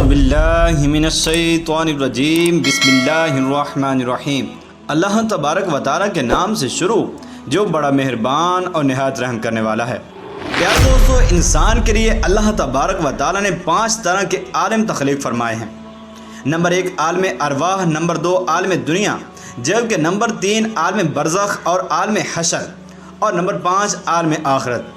باللہ من الشیطان الرجیم بسم اللہ الرحمن الرحیم۔ اللہ تبارک و تعالیٰ کے نام سے شروع جو بڑا مہربان اور نہایت رحم کرنے والا ہے۔ پیارے دوستو، انسان کے لیے اللہ تبارک و تعالیٰ نے 5 طرح کے عالم تخلیق فرمائے ہیں۔ نمبر 1 عالم ارواح، نمبر 2 عالم دنیا، جبکہ نمبر 3 عالم برزخ اور عالم حشر، اور نمبر 5 عالم آخرت۔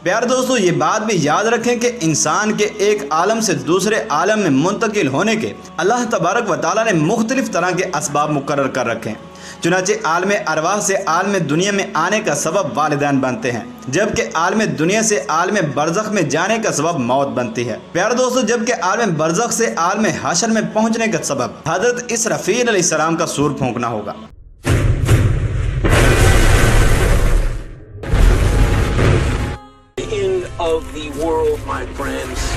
پیارے دوستو، یہ بات بھی یاد رکھیں کہ انسان کے ایک عالم سے دوسرے عالم میں منتقل ہونے کے اللہ تبارک و تعالیٰ نے مختلف طرح کے اسباب مقرر کر رکھے ہیں۔ چنانچہ عالم ارواح سے عالم دنیا میں آنے کا سبب والدین بنتے ہیں، جبکہ عالم دنیا سے عالم برزخ میں جانے کا سبب موت بنتی ہے۔ پیارے دوستو، جبکہ عالم برزخ سے عالم حشر میں پہنچنے کا سبب حضرت اسرافیل علیہ السلام کا سور پھونکنا ہوگا۔ Of the world, my friends.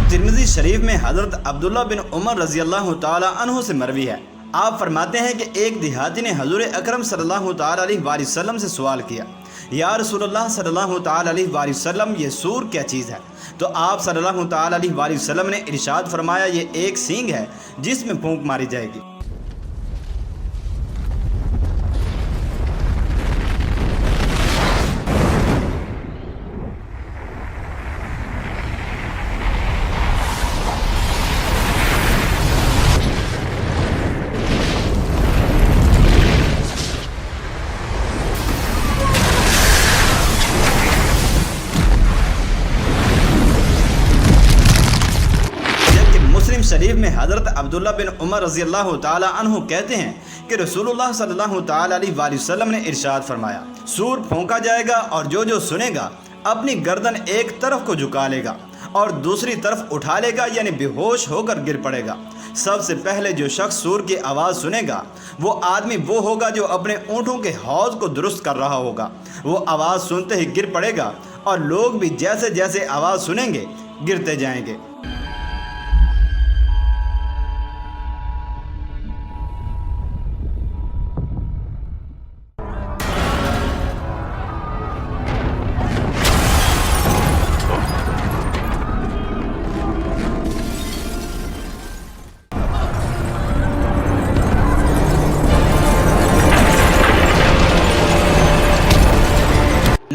ترمذی شریف میں حضرت عبداللہ بن عمر رضی اللہ تعالی عنہ سے مروی ہے۔ آپ فرماتے ہیں کہ ایک دیہاتی نے حضور اکرم صلی اللہ تعالی علیہ وآلہ وسلم سے سوال کیا، یا رسول اللہ صلی اللہ تعالی علیہ وآلہ وسلم، یہ سور کیا چیز ہے؟ تو آپ صلی اللہ تعالی علیہ وآلہ وسلم نے ارشاد فرمایا، یہ ایک سینگ ہے جس میں پھونک ماری جائے گی۔ شریف میں حضرت عبداللہ بن عمر رضی اللہ تعالی عنہ کہتے ہیں کہ رسول اللہ صلی اللہ تعالی علیہ وآلہ وسلم نے ارشاد فرمایا، سور پھونکا جائے گا اور جو سنے گا اپنی گردن ایک طرف کو جھکا لے گا اور دوسری طرف اٹھا لے گا، یعنی بے ہوش ہو کر گر پڑے گا۔ سب سے پہلے جو شخص سور کی آواز سنے گا وہ آدمی وہ ہوگا جو اپنے اونٹوں کے حوض کو درست کر رہا ہوگا۔ وہ آواز سنتے ہی گر پڑے گا اور لوگ بھی جیسے جیسے آواز سنیں گے گرتے جائیں گے۔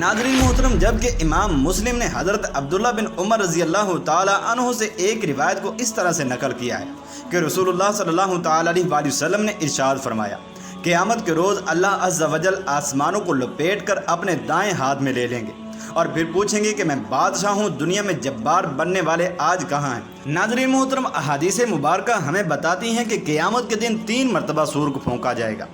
ناظرین محترم، جبکہ امام مسلم نے حضرت عبداللہ بن عمر رضی اللہ تعالی عنہ سے ایک روایت کو اس طرح سے نقل کیا ہے کہ رسول اللہ صلی اللہ تعالی علیہ وآلہ وسلم نے ارشاد فرمایا، قیامت کے روز اللہ عز و جل آسمانوں کو لپیٹ کر اپنے دائیں ہاتھ میں لے لیں گے اور پھر پوچھیں گے کہ میں بادشاہ ہوں، دنیا میں جبار بننے والے آج کہاں ہیں؟ ناظرین محترم، احادیث مبارکہ ہمیں بتاتی ہیں کہ قیامت کے دن 3 مرتبہ سور کو پھونکا جائے گا۔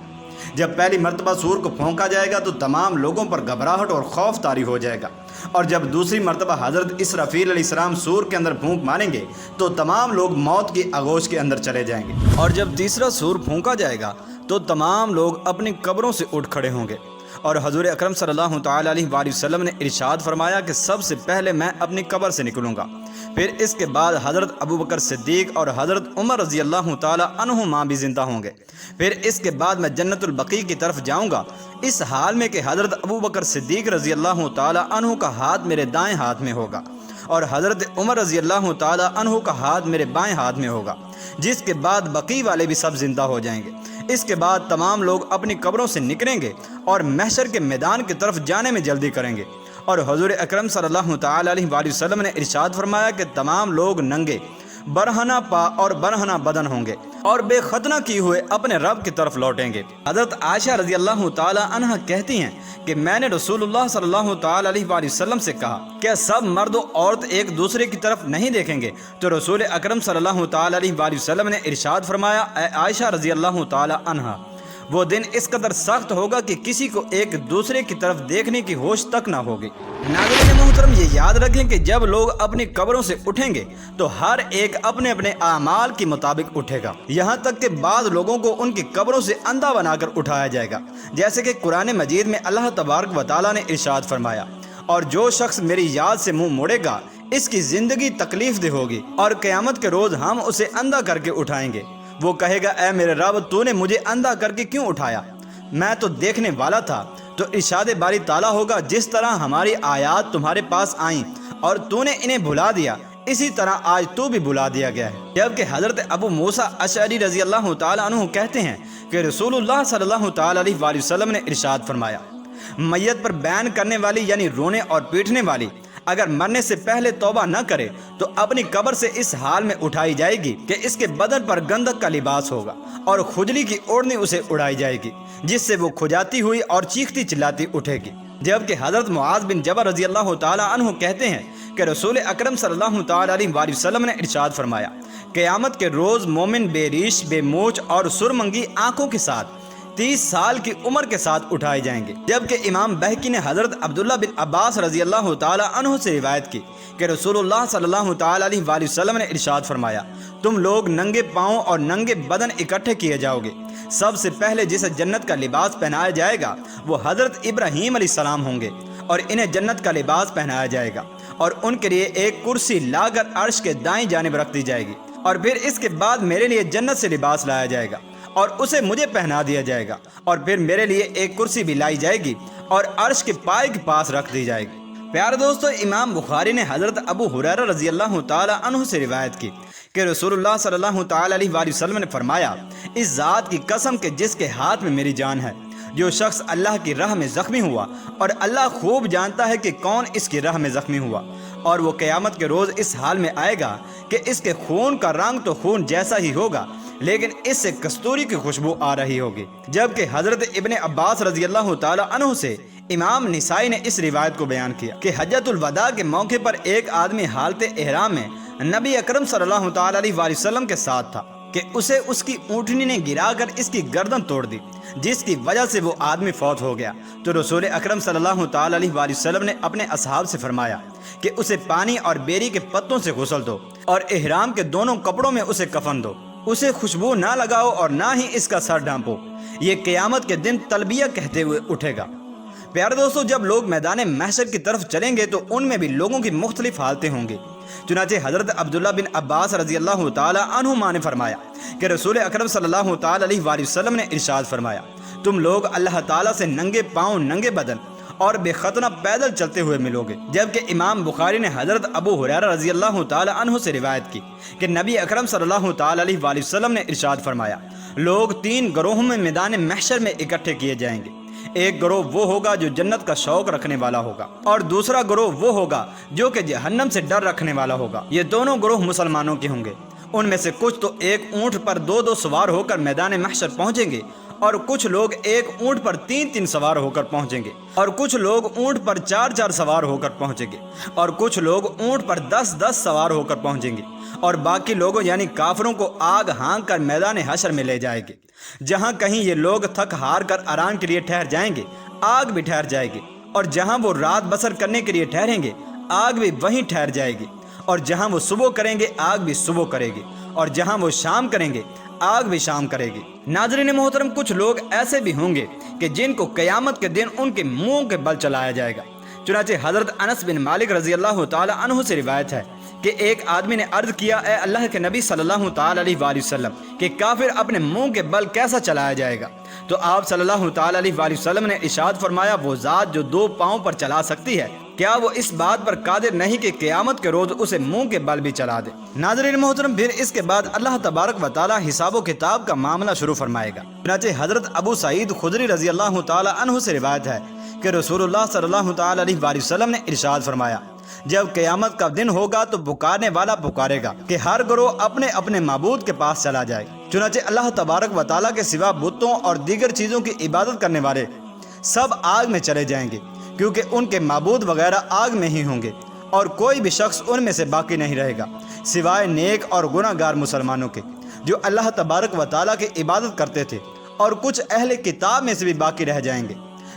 جب پہلی مرتبہ سور کو پھونکا جائے گا تو تمام لوگوں پر گھبراہٹ اور خوف طاری ہو جائے گا، اور جب دوسری مرتبہ حضرت اسرافیل علیہ السلام سور کے اندر پھونک ماریں گے تو تمام لوگ موت کی آغوش کے اندر چلے جائیں گے، اور جب تیسرا سور پھونکا جائے گا تو تمام لوگ اپنی قبروں سے اٹھ کھڑے ہوں گے۔ اور حضور اکرم صلی اللہ تعالی علیہ وآلہ وسلم نے ارشاد فرمایا کہ سب سے پہلے میں اپنی قبر سے نکلوں گا، پھر اس کے بعد حضرت ابوبکر صدیق اور حضرت عمر رضی اللہ تعالی عنہما بھی زندہ ہوں گے، پھر اس کے بعد میں جنت البقیع کی طرف جاؤں گا، اس حال میں کہ حضرت ابوبکر صدیق رضی اللہ تعالی عنہ کا ہاتھ میرے دائیں ہاتھ میں ہوگا اور حضرت عمر رضی اللہ تعالی عنہ کا ہاتھ میرے بائیں ہاتھ میں ہوگا، جس کے بعد بقیع والے بھی سب زندہ ہو جائیں گے۔ اس کے بعد تمام لوگ اپنی قبروں سے نکلیں گے اور محشر کے میدان کی طرف جانے میں جلدی کریں گے۔ اور حضور اکرم صلی اللہ تعالی علیہ وآلہ وسلم نے ارشاد فرمایا کہ تمام لوگ ننگے، برہنہ پا اور برہنہ بدن ہوں گے، اور بے ختنہ کیے ہوئے اپنے رب کی طرف لوٹیں گے۔ حضرت عائشہ رضی اللہ تعالی عنہ کہتی ہیں کہ میں نے رسول اللہ صلی اللہ تعالی علیہ وآلہ وسلم سے کہا کیا سب مرد و عورت ایک دوسرے کی طرف نہیں دیکھیں گے؟ تو رسول اکرم صلی اللہ تعالی علیہ وآلہ وسلم نے ارشاد فرمایا اے عائشہ رضی اللہ تعالی عنہ، وہ دن اس قدر سخت ہوگا کہ کسی کو ایک دوسرے کی طرف دیکھنے کی ہوش تک نہ ہوگی۔ ناظرین محترم، یہ یاد رکھیں کہ جب لوگ اپنی قبروں سے اٹھیں گے تو ہر ایک اپنے اپنے اعمال کے مطابق اٹھے گا، یہاں تک کہ بعض لوگوں کو ان کی قبروں سے اندھا بنا کر اٹھایا جائے گا، جیسے کہ قرآن مجید میں اللہ تبارک و تعالیٰ نے ارشاد فرمایا، اور جو شخص میری یاد سے منہ موڑے گا اس کی زندگی تکلیف دہ ہوگی، اور قیامت کے روز ہم اسے اندھا کر کے اٹھائیں گے۔ وہ کہے گا اے میرے رب، تو نے مجھے اندھا کر کے کیوں اٹھایا؟ میں تو دیکھنے والا تھا۔ تو ارشاد باری تعالیٰ ہوگا جس طرح ہماری آیات تمہارے پاس آئیں اور تو نے انہیں بھلا دیا، اسی طرح آج تو بھی بھلا دیا گیا ہے۔ جبکہ حضرت ابو موسیٰ اشعری رضی اللہ تعالیٰ عنہ کہتے ہیں کہ رسول اللہ صلی اللہ تعالیٰ علیہ وآلہ وسلم نے ارشاد فرمایا، میت پر بیان کرنے والی یعنی رونے اور پیٹنے والی اگر مرنے سے پہلے توبہ نہ کرے تو اپنی قبر سے اس حال میں اٹھائی جائے گی کہ اس کے بدن پر گندک کا لباس ہوگا اور کھجلی کی اوڑھنی اسے اڑائی جائے گی، جس سے وہ کھجاتی ہوئی اور چیختی چلاتی اٹھے گی۔ جبکہ حضرت معاذ بن جبل رضی اللہ تعالیٰ عنہ کہتے ہیں کہ رسول اکرم صلی اللہ تعالیٰ علیہ وآلہ وسلم نے ارشاد فرمایا، قیامت کے روز مومن بے ریش بے مونچھ اور سرمنگی آنکھوں کے ساتھ 30 سال کی عمر کے ساتھ اٹھائے جائیں گے۔ جبکہ امام بہقی نے حضرت عبداللہ بن عباس رضی اللہ تعالی عنہ سے روایت کی کہ رسول اللہ صلی اللہ تعالی علیہ وآلہ وسلم نے ارشاد فرمایا، تم لوگ ننگے پاؤں اور ننگے بدن اکٹھے کیے جاؤ گے، سب سے پہلے جسے جنت کا لباس پہنایا جائے گا وہ حضرت ابراہیم علیہ السلام ہوں گے، اور انہیں جنت کا لباس پہنایا جائے گا اور ان کے لیے ایک کرسی لا کر عرش کے دائیں جانب رکھ دی جائے گی، اور پھر اس کے بعد میرے لیے جنت سے لباس لایا جائے گا اور اسے مجھے پہنا دیا جائے گا، اور پھر میرے لیے ایک کرسی بھی لائی جائے گی اور عرش کے پائے کے پاس رکھ دی جائے گی۔ پیارے دوستو، امام بخاری نے حضرت ابو ہریرہ رضی اللہ تعالی عنہ سے روایت کی کہ رسول اللہ صلی اللہ تعالی علیہ وآلہ وسلم نے فرمایا، اس ذات کی قسم کہ جس کے ہاتھ میں میری جان ہے، جو شخص اللہ کی راہ میں زخمی ہوا اور اللہ خوب جانتا ہے کہ کون اس کی راہ میں زخمی ہوا، اور وہ قیامت کے روز اس حال میں آئے گا کہ اس کے خون کا رنگ تو خون جیسا ہی ہوگا لیکن اس سے کستوری کی خوشبو آ رہی ہوگی۔ جبکہ حضرت ابن عباس رضی اللہ تعالی عنہ سے امام نسائی نے اس روایت کو بیان کیا کہ حجۃ الوداع کے موقع پر ایک آدمی حالت احرام میں نبی اکرم صلی اللہ تعالی علیہ وآلہ وسلم کے ساتھ تھا کہ اسے اس کی اونٹنی نے گرا کر اس کی گردن توڑ دی، جس کی وجہ سے وہ آدمی فوت ہو گیا۔ تو رسول اکرم صلی اللہ تعالی علیہ وآلہ وسلم نے اپنے اصحاب سے فرمایا کہ اسے پانی اور بیری کے پتوں سے غسل دو اور احرام کے دونوں کپڑوں میں اسے کفن دو، اسے خوشبو نہ لگاؤ اور نہ ہی اس کا سر ڈھانپو، یہ قیامت کے دن تلبیہ کہتے ہوئے اٹھے گا۔ پیارے دوستو، جب لوگ میدان محشر کی طرف چلیں گے تو ان میں بھی لوگوں کی مختلف حالتیں ہوں گی۔ چنانچہ حضرت عبداللہ بن عباس رضی اللہ تعالی عنہما نے فرمایا کہ رسول اکرم صلی اللہ تعالی علیہ وآلہ وسلم نے ارشاد فرمایا، تم لوگ اللہ تعالیٰ سے ننگے پاؤں ننگے بدن اور بے ختنہ پیدل چلتے ہوئے ملو گے۔ جبکہ امام بخاری نے حضرت ابو ہریرہ رضی اللہ تعالی عنہ سے روایت کی کہ نبی اکرم صلی اللہ تعالی علیہ وآلہ وسلم نے ارشاد فرمایا، لوگ 3 گروہوں میں میدان محشر میں اکٹھے کیے جائیں گے۔ ایک گروہ وہ ہوگا جو جنت کا شوق رکھنے والا ہوگا، اور دوسرا گروہ وہ ہوگا جو کہ جہنم سے ڈر رکھنے والا ہوگا۔ یہ دونوں گروہ مسلمانوں کے ہوں گے، ان میں سے کچھ تو ایک اونٹ پر 2 سوار ہو کر میدان محشر پہنچیں گے، اور کچھ لوگ ایک اونٹ پر 3 سوار ہو کر پہنچیں گے، اور کچھ لوگ اونٹ پر 4 سوار ہو کر پہنچیں گے، اور کچھ لوگ اونٹ پر 10 سوار ہو کر پہنچیں گے، اور باقی لوگوں یعنی کافروں کو آگ ہانک کر میدان حشر میں لے جائے گے۔ جہاں کہیں یہ لوگ تھک ہار کر آرام کے لیے ٹھہر جائیں گے، آگ بھی ٹھہر جائے گی، اور جہاں وہ رات بسر کرنے کے لیے ٹھہریں گے، آگ بھی وہیں ٹھہر جائے گی، اور جہاں وہ صبح کریں گے، آگ بھی صبح کرے گی، اور جہاں وہ شام کریں گے، آگ بھی شام کرے گی۔ ناظرین محترم، کچھ لوگ ایسے بھی ہوں گے کہ جن کو قیامت کے دن ان کے منہوں کے بل چلایا جائے گا۔ چنانچہ حضرت انس بن مالک رضی اللہ تعالی عنہ سے روایت ہے کہ ایک آدمی نے عرض کیا، اے اللہ کے نبی صلی اللہ تعالی علیہ وآلہ وسلم، کہ کافر اپنے منہ کے بل کیسا چلایا جائے گا؟ تو آپ صلی اللہ تعالی علیہ وآلہ وسلم نے ارشاد فرمایا، وہ ذات جو 2 پاؤں پر چلا سکتی ہے، کیا وہ اس بات پر قادر نہیں کہ قیامت کے روز اسے منہ کے بل بھی چلا دے؟ ناظرین محترم، پھر اس کے بعد اللہ تبارک و تعالی حساب و کتاب کا معاملہ شروع فرمائے گا۔ چنانچہ حضرت ابو سعید خدری رضی اللہ تعالی عنہ سے روایت ہے کہ رسول اللہ صلی اللہ تعالی علیہ وآلہ وسلم نے ارشاد فرمایا، جب قیامت کا دن ہوگا تو پکارنے والا پکارے گا کہ ہر گروہ اپنے اپنے معبود کے پاس چلا جائے۔ چنانچہ اللہ تبارک و تعالیٰ کے سوا بتوں اور دیگر چیزوں کی عبادت کرنے والے سب آگ میں چلے جائیں گے، کیونکہ ان کے معبود وغیرہ آگ میں ہی ہوں گے، اور کوئی بھی شخص ان میں سے باقی نہیں رہے گا سوائے نیک اور گناہ گار مسلمانوں کے جو اللہ تبارک و تعالیٰ کی عبادت کرتے تھے، اور کچھ اہل کتاب میں سے بھی باقی رہ جائیں گے۔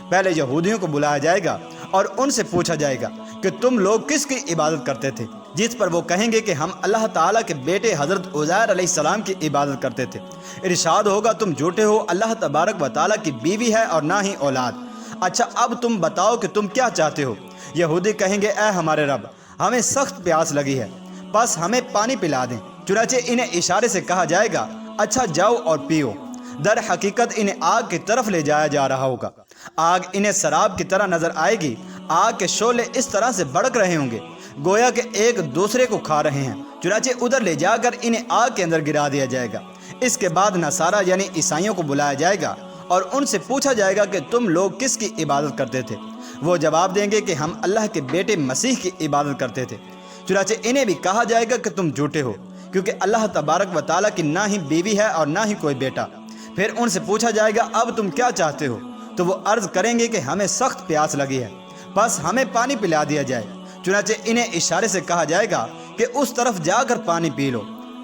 پہلے یہودیوں کو بلایا جائے گا اور ان سے پوچھا جائے گا کہ تم لوگ کس کی عبادت کرتے تھے، جس پر وہ کہیں گے کہ ہم اللہ تعالیٰ کے بیٹے حضرت عزیر علیہ السلام کی عبادت کرتے تھے۔ ارشاد ہوگا تم جھوٹے ہو، اللہ تبارک و تعالیٰ کی بیوی ہے اور نہ ہی اولاد۔ اچھا اب تم بتاؤ کہ تم کیا چاہتے ہو؟ یہودی کہیں گے اے ہمارے رب، ہمیں سخت پیاس لگی ہے، بس ہمیں پانی پلا دیں۔ چنانچہ انہیں اشارے سے کہا جائے گا اچھا جاؤ اور پیو۔ در حقیقت انہیں آگ کی طرف لے جایا جا رہا ہوگا۔ آگ انہیں سراب کی طرح نظر آئے گی۔ آگ کے شعلے اس طرح سے بھڑک رہے ہوں گے گویا کہ ایک دوسرے کو کھا رہے ہیں۔ چنانچہ ادھر لے جا کر انہیں آگ کے اندر گرا دیا جائے گا۔ اس کے بعد نصارہ یعنی عیسائیوں کو بلایا جائے گا اور ان سے پوچھا جائے گا کہ تم لوگ کس کی عبادت کرتے تھے؟ وہ جواب دیں گے کہ ہم اللہ کے بیٹے مسیح کی عبادت کرتے تھے۔ چنانچہ انہیں بھی کہا جائے گا کہ تم جھوٹے ہو، کیونکہ اللہ تبارک و تعالیٰ کی نہ ہی بیوی ہے اور نہ ہی کوئی بیٹا۔ پھر ان سے پوچھا جائے گا اب تم کیا چاہتے ہو؟ تو وہ عرض کریں گے کہ ہمیں سخت پیاس لگی ہے، بس ہمیں پانی پلا دیا جائے۔ چنانچہ انہیں اشارے سے کہا جائے گا کہ اس طرف جا کر پانی پی لو،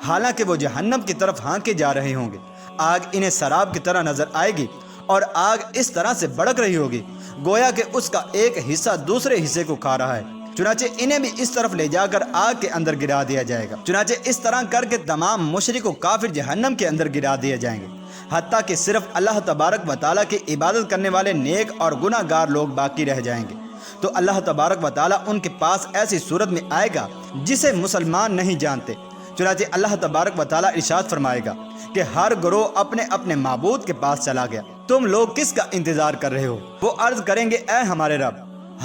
حالانکہ وہ جہنم کی طرف ہانکے جا رہے ہوں گے۔ آگ انہیں سراب کی طرح نظر آئے گی اور آگ اس طرح سے بھڑک رہی ہوگی گویا کہ اس کا ایک حصہ دوسرے حصے کو کھا رہا ہے۔ چنانچہ انہیں بھی اس طرف لے جا کر آگ کے اندر گرا دیا جائے گا۔ چنانچہ اس طرح کر کے تمام مشرک و کافر جہنم کے اندر گرا دیے جائیں گے، حتیٰ کہ صرف اللہ تبارک و تعالیٰ کی عبادت کرنے والے نیک اور گناہ گار لوگ باقی رہ جائیں گے۔ تو اللہ تبارک و تعالیٰ ان کے پاس ایسی صورت میں آئے گا جسے مسلمان نہیں جانتے۔ چنانچہ اللہ تبارک و تعالیٰ ارشاد فرمائے گا کہ ہر گروہ اپنے اپنے معبود کے پاس چلا گیا، تم لوگ کس کا انتظار کر رہے ہو؟ وہ عرض کریں گے اے ہمارے رب،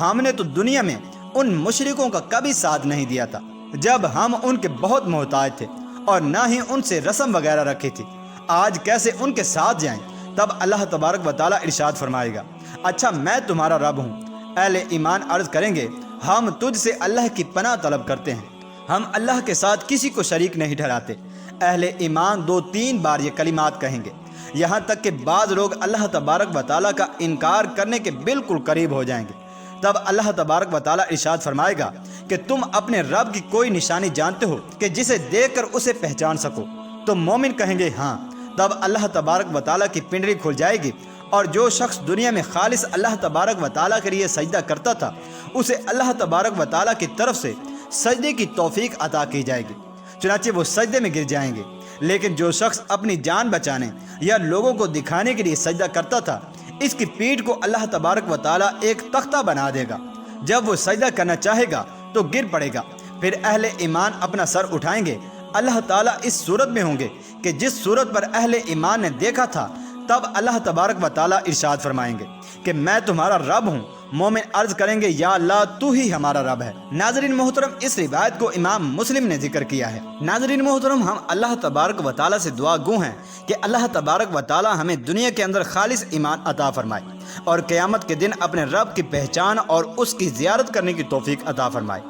ہم نے تو دنیا میں ان مشرکوں کا کبھی ساتھ نہیں دیا تھا جب ہم ان کے بہت محتاج تھے اور نہ ہی ان سے رسم وغیرہ رکھی تھی، آج کیسے ان کے ساتھ جائیں؟ تب اللہ تبارک و تعالیٰ ارشاد فرمائے گا اچھا میں تمہارا رب ہوں۔ اہل ایمان عرض کریں گے ہم تجھ سے اللہ کی پناہ طلب کرتے ہیں، ہم اللہ کے ساتھ کسی کو شریک نہیں ٹھہراتے۔ اہل ایمان 2-3 بار یہ کلمات کہیں گے، یہاں تک کہ بعض لوگ اللہ تبارک و تعالیٰ کا انکار کرنے کے بالکل قریب ہو جائیں گے۔ تب اللہ تبارک و تعالیٰ ارشاد فرمائے گا کہ تم اپنے رب کی کوئی نشانی جانتے ہو کہ جسے دیکھ کر اسے پہچان سکو؟ تو مومن کہیں گے ہاں۔ تب اللہ تبارک و تعالیٰ کی پنڈلی کھل جائے گی اور جو شخص دنیا میں خالص اللہ تبارک و تعالیٰ کے لیے سجدہ کرتا تھا اسے اللہ تبارک و تعالیٰ کی طرف سے سجدے کی توفیق عطا کی جائے گی، چنانچہ وہ سجدے میں گر جائیں گے۔ لیکن جو شخص اپنی جان بچانے یا لوگوں کو دکھانے کے لیے سجدہ کرتا تھا اس کی پیٹھ کو اللہ تبارک و تعالیٰ ایک تختہ بنا دے گا، جب وہ سجدہ کرنا چاہے گا تو گر پڑے گا۔ پھر اہل ایمان اپنا سر اٹھائیں گے، اللہ تعالیٰ اس صورت میں ہوں گے کہ جس صورت پر اہل ایمان نے دیکھا تھا۔ تب اللہ تبارک و تعالیٰ ارشاد فرمائیں گے کہ میں تمہارا رب ہوں۔ مومن عرض کریں گے یا اللہ تو ہی ہمارا رب ہے۔ ناظرین محترم، اس روایت کو امام مسلم نے ذکر کیا ہے۔ ناظرین محترم، ہم اللہ تبارک و تعالیٰ سے دعا گو ہیں کہ اللہ تبارک و تعالیٰ ہمیں دنیا کے اندر خالص ایمان عطا فرمائے اور قیامت کے دن اپنے رب کی پہچان اور اس کی زیارت کرنے کی توفیق عطا فرمائے۔